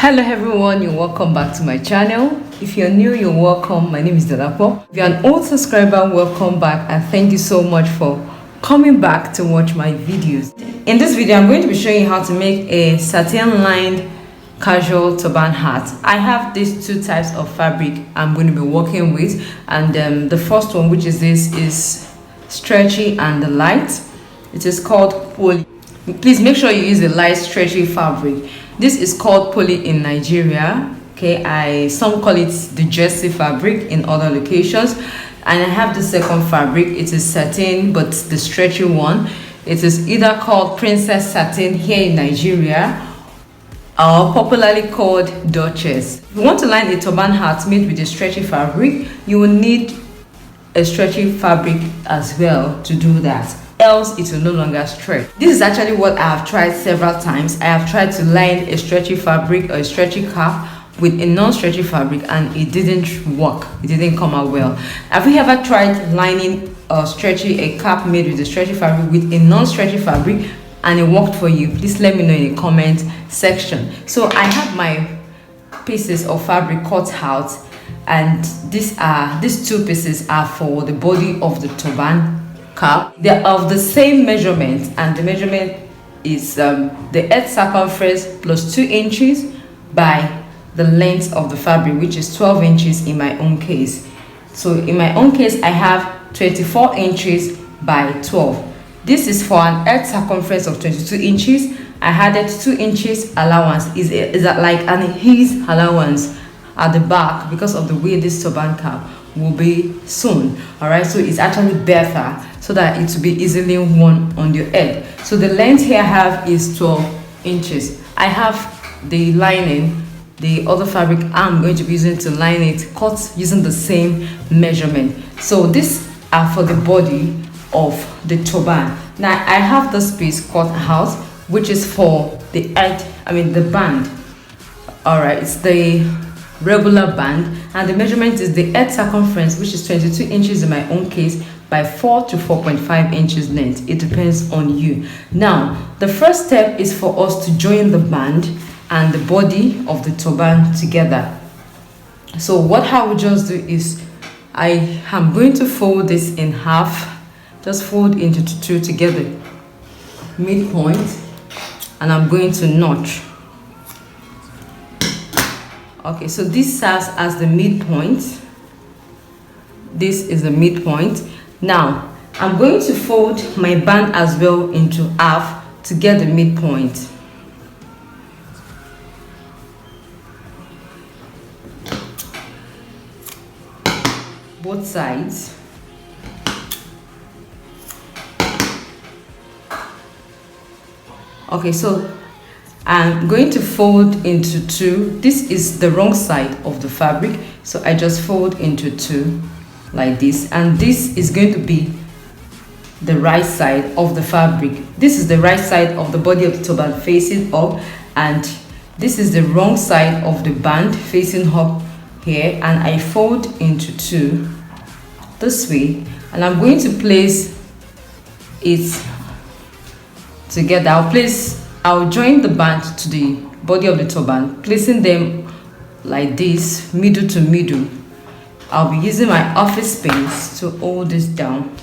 Hello everyone, you're welcome back to my channel. If you're new, you're welcome. My name is Delapo. If you're an old subscriber, welcome back and thank you so much for coming back to watch my videos. In this video, I'm going to be showing you how to make a satin lined casual turban hat. I have these two types of fabric I'm going to be working with, and the first one, which is this, is stretchy and light. It is called poly. Please make sure you use a light stretchy fabric. This is called poly in Nigeria. Okay, some call it the jersey fabric in other locations. And I have the second fabric. It is satin, but the stretchy one. It is either called princess satin here in Nigeria, or popularly called Duchess. If you want to line a turban hat made with a stretchy fabric, you will need a stretchy fabric as well to do that, else it will no longer stretch. This is actually what I have tried several times. I have tried to line a stretchy fabric or a stretchy cap with a non-stretchy fabric and it didn't work. It didn't come out well. Have you ever tried lining a cap made with a stretchy fabric with a non-stretchy fabric and it worked for you? Please let me know in the comment section. So I have my pieces of fabric cut out, and these two pieces are for the body of the turban cap. They're of the same measurement, and the measurement is the head circumference plus 2 inches by the length of the fabric, which is 12 inches in my own case. So in my own case, I have 24 inches by 12. This is for an head circumference of 22 inches. I added 2 inches allowance. Is that like an ease allowance at the back because of the way this turban cap will be sewn. All right, so it's actually better so that it will be easily worn on your head. So the length here I have is 12 inches. I have the lining, the other fabric I'm going to be using to line it, cut using the same measurement. So these are for the body of the turban. Now I have this piece cut out, which is for the the band. All right, it's the regular band, and the measurement is the head circumference, which is 22 inches in my own case by 4 to 4.5 inches length. It depends on you. Now the first step is for us to join the band and the body of the turban together. So what I will just do is I am going to fold this in half, just fold into two together, midpoint, and I'm going to notch. Okay, so this serves as the midpoint. This is the midpoint. Now I'm going to fold my band as well into half to get the midpoint. Both sides. Okay, so I'm going to fold into two. This is the wrong side of the fabric, so I just fold into two like this, and this is going to be the right side of the fabric. This is the right side of the body of the turban facing up, and this is the wrong side of the band facing up here, and I fold into two this way, and I'm going to place it together. I'll join the band to the body of the turban, placing them like this, middle to middle. I'll be using my office pins to hold this down.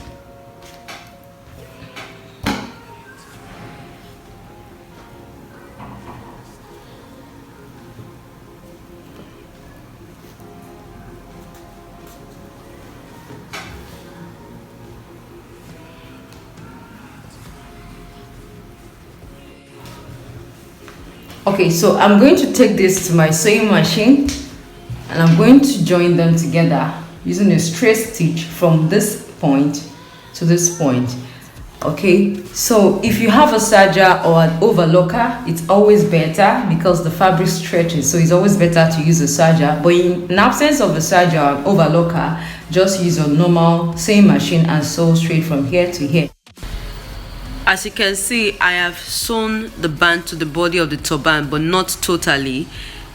Okay, so I'm going to take this to my sewing machine and I'm going to join them together using a straight stitch from this point to this point. Okay, so if you have a serger or an overlocker, it's always better because the fabric stretches, so it's always better to use a serger. But in absence of a serger or an overlocker, just use a normal sewing machine and sew straight from here to here. As you can see, I have sewn the band to the body of the turban, but not totally.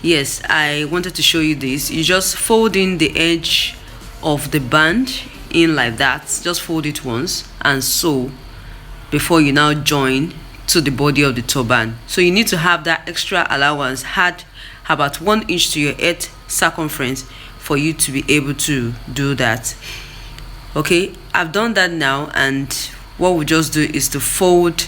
Yes, I wanted to show you this. You just fold in the edge of the band in like that. Just fold it once and sew before you now join to the body of the turban. So you need to have that extra allowance, add about 1 inch to your head circumference for you to be able to do that. Okay, I've done that now, and what we just do is to fold.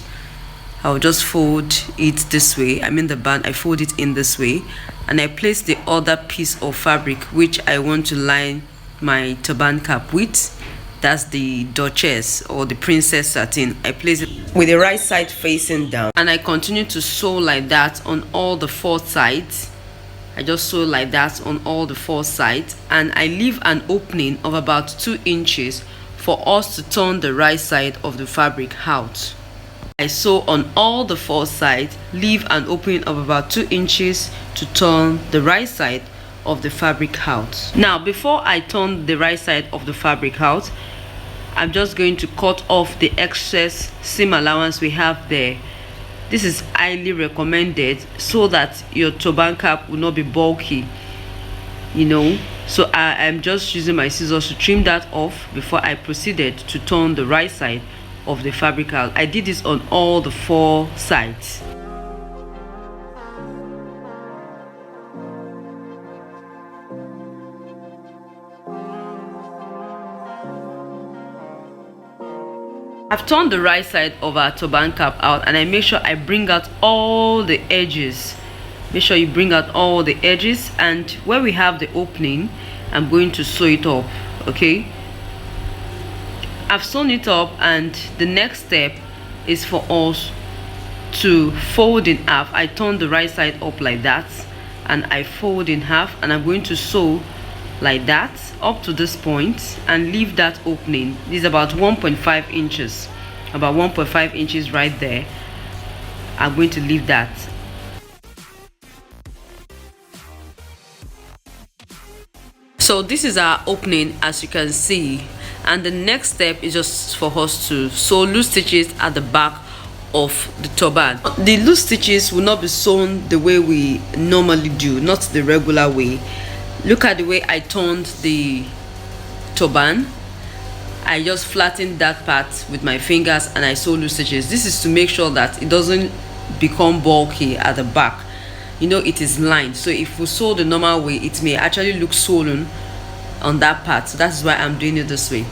I'll just fold it this way. I mean the band, I fold it in this way, and I place the other piece of fabric which I want to line my turban cap with. That's the Duchess or the Princess satin. I place it with the right side facing down, and I continue to sew like that on all the 4 sides. I just sew like that on all the 4 sides, and I leave an opening of about 2 inches for us to turn the right side of the fabric out. I sew on all the 4 sides, leave an opening of about 2 inches to turn the right side of the fabric out. Now, before I turn the right side of the fabric out, I'm just going to cut off the excess seam allowance we have there. This is highly recommended so that your turban cap will not be bulky, you know. So I'm just using my scissors to trim that off before I proceeded to turn the right side of the fabric out. I did this on all the 4 sides. I've turned the right side of our turban cap out, and I make sure I bring out all the edges. Make sure you bring out all the edges, and where we have the opening, I'm going to sew it up. Okay, I've sewn it up, and the next step is for us to fold in half. I turn the right side up like that, and I fold in half, and I'm going to sew like that up to this point and leave that opening. This is about 1.5 inches, about 1.5 inches right there. I'm going to leave that. So this is our opening, as you can see, and the next step is just for us to sew loose stitches at the back of the turban. The loose stitches will not be sewn the way we normally do, not the regular way. Look at the way I turned the turban. I just flattened that part with my fingers, and I sew loose stitches. This is to make sure that it doesn't become bulky at the back. You know, it is lined, so if we sew the normal way, it may actually look swollen on that part. So that's why I'm doing it this way.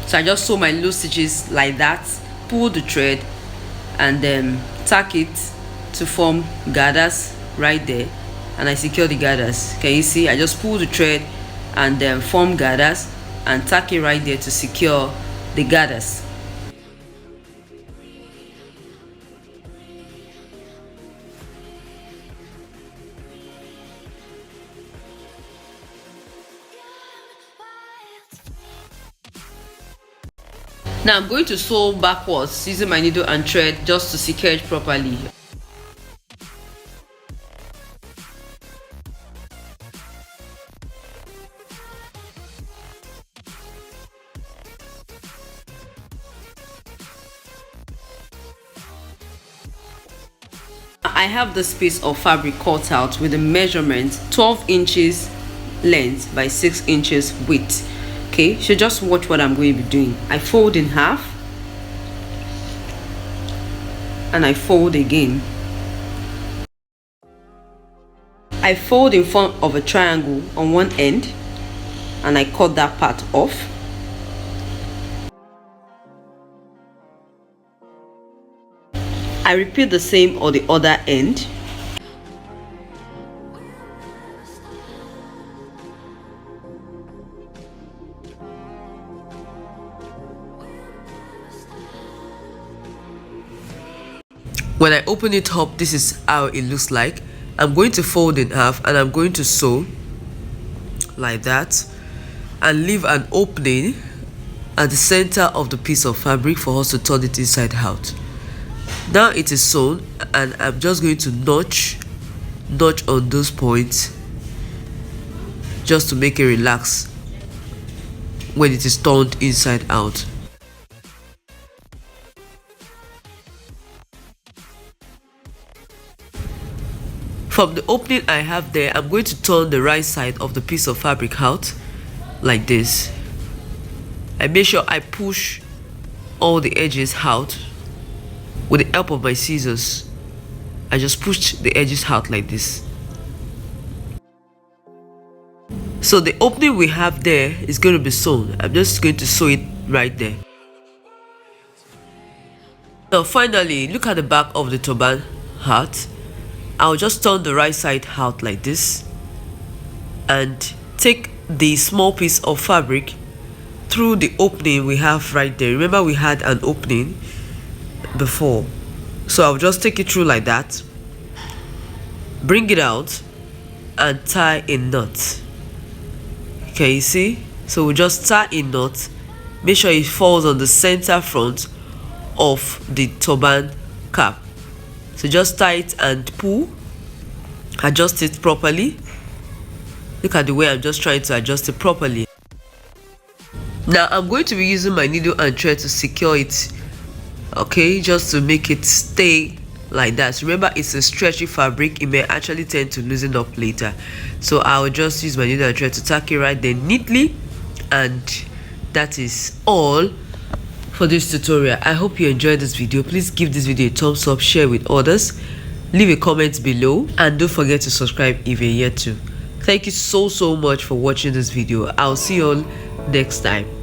So I just sew my loose stitches like that, pull the thread, and then tack it to form gathers right there, and I secure the gathers. Can you see? I just pull the thread and then form gathers and tack it right there to secure the gathers. Now I'm going to sew backwards using my needle and thread just to secure it properly. I have this piece of fabric cut out with a measurement 12 inches length by 6 inches width. Okay, so just watch what I'm going to be doing. I fold in half and I fold again. I fold in form of a triangle on one end and I cut that part off. I repeat the same on the other end. When I open it up, this is how it looks like. I'm going to fold in half and I'm going to sew like that and leave an opening at the center of the piece of fabric for us to turn it inside out. Now it is sewn, and I'm just going to notch on those points just to make it relax when it is turned inside out. From the opening I have there, I'm going to turn the right side of the piece of fabric out like this. I make sure I push all the edges out with the help of my scissors, I just pushed the edges out like this. So the opening we have there is going to be sewn. I'm just going to sew it right there. Now finally, look at the back of the turban hat. I'll just turn the right side out like this and take the small piece of fabric through the opening we have right there. Remember, we had an opening before, so I'll just take it through like that, bring it out and tie a knot. Okay, you see? So we just tie a knot, make sure it falls on the center front of the turban cap. So just tie it and pull, adjust it properly. Look at the way I'm just trying to adjust it properly. Now I'm going to be using my needle and thread to secure it, okay, just to make it stay like that. Remember, it's a stretchy fabric, it may actually tend to loosen up later, so I'll just use my needle and thread to tack it right there neatly. And that is all for this tutorial. I hope you enjoyed this video. Please give this video a thumbs up, share with others, leave a comment below, and don't forget to subscribe if you're yet to. Thank you so much for watching this video. I'll see you all next time.